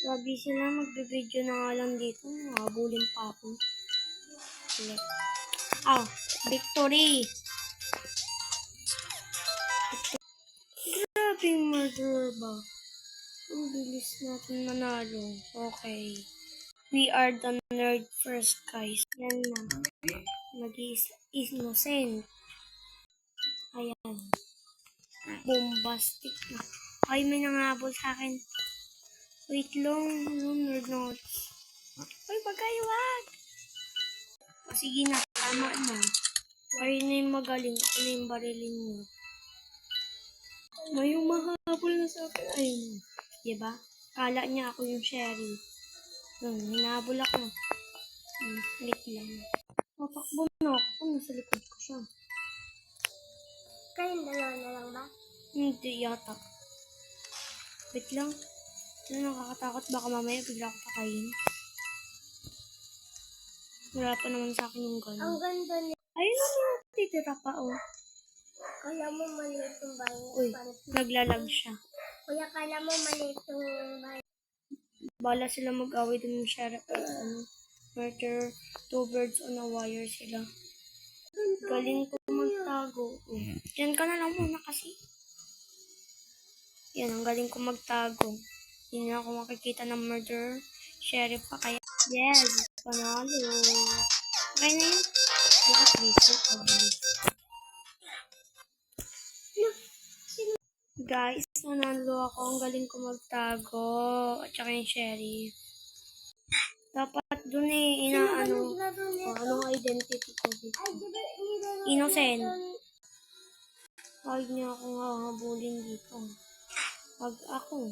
Grabe sila, magbe-video na nga lang dito. Nakabulin pa ako. Victory! Grabe yung murderer ba? Ang bilis natin manalo. Okay. We are the nerd first, guys. Yan na. Mag-innocent. Ayan. Bombastic na. Ay, may nangabol sa akin. Wait lang. Nerd notes. Uy, pagkaiwag! O, sige na. Tama na. Kayo na yung magaling. Ako na yung barilin nyo. May mahabol na sa akin. Ayun. Diba? Kala niya ako yung Sherry. Hinabol ako. Wait lang. Patakbo na ako. Nasa likod ko siya. Kayong dalawa na lang ba? Hindi yata. Wait lang. Nakakatakot. Baka mamaya bigla ako pakain. Wala pa naman sa akin yung gano'n. Ang ganda niya. Ayun lang. Titira pa, oh. Kala mo maliit yung bahay. Uy, naglalag siya. Kuya, kala mo maliit yung bahay. Bala sila mag-away dun ng sheriff. Murder. 2 birds on a wire sila. Galing ko magtago. Diyan ka na lang muna kasi. Yan, ang galing ko magtago. Hindi na ako makikita ng murder. Sheriff pa kaya. Yes, panalo. Okay na yun. Bukas dito. Guys, nanalo ako. Ang galing ko magtago. At saka yung sheriff. Dapat dun anong identity ko dito. Innocent. Huwag niya akong hahabulin dito. Huwag ako.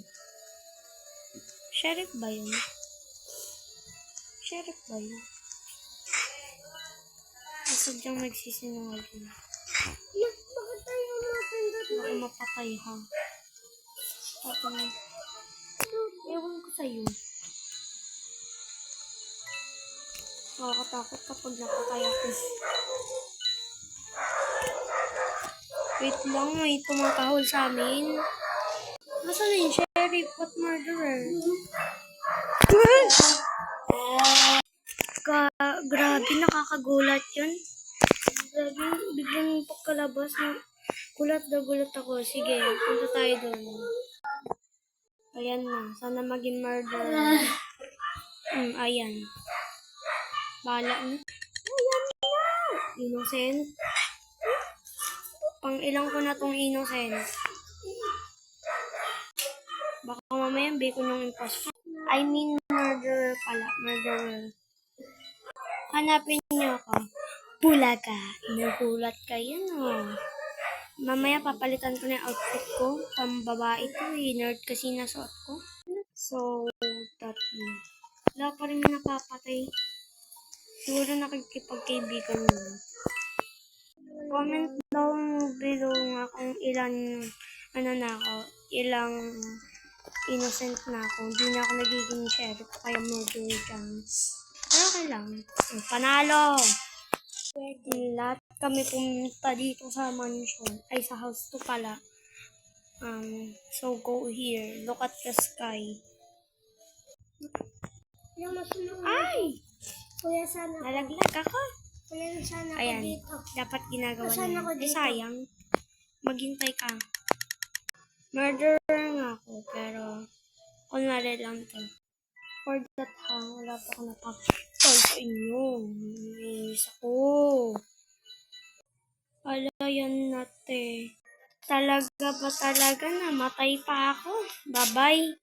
Sheriff ba yun? Sheriff ba yun? Sadyang nagsisinungaling. Bakit tayo mapindot? Baka mapatay ha. Ewan ko sa'yo. Nakakatakot kapag napatay ako. Wait lang, may tumatahol sa amin. Nasaan na yung sheriff at murderer? Grabe, nakakagulat yun. Grabe, biglang pagkalabas. Gulat na gulat ako. Sige, punta tayo doon. Ayan na, sana maging murderer. Ayan. Bala na. Ayan na! Innocent. Pang ilang ko na tong innocent. Baka mamaya bacon yung imposter. I mean murderer pala. Murderer. Hanapin niyo ako. Bulaga. Nagulat kayo, no? Mamaya papalitan ko na yung outfit ko. Pambabae ito eh. Nerd kasi nasuot ko. So, that na. Wala pa rin napapatay. Siguro nakikipagkaibigan mo. Comment down below nga kung ilang ilang innocent na ako. Hindi na ako nagiging sheriff kaya murder chance. Pero okay lang. Panalo! Lahat kami pumunta dito sa mansion. Ay, sa house to pala. So go here. Look at the sky. Ay! Kuya, sana ako. Nalaglag ako. Kuya, sana ako Ayan. dito. Dapat ginagawa Saan ako na. dito? Sayang. Maghintay ka. Murderer nga ako, pero kunwari lang to. For that wala pa ako napag-call sa inyo. Nainis ako. Ala, yan nate. Talaga ba talaga namatay pa ako? Bye-bye.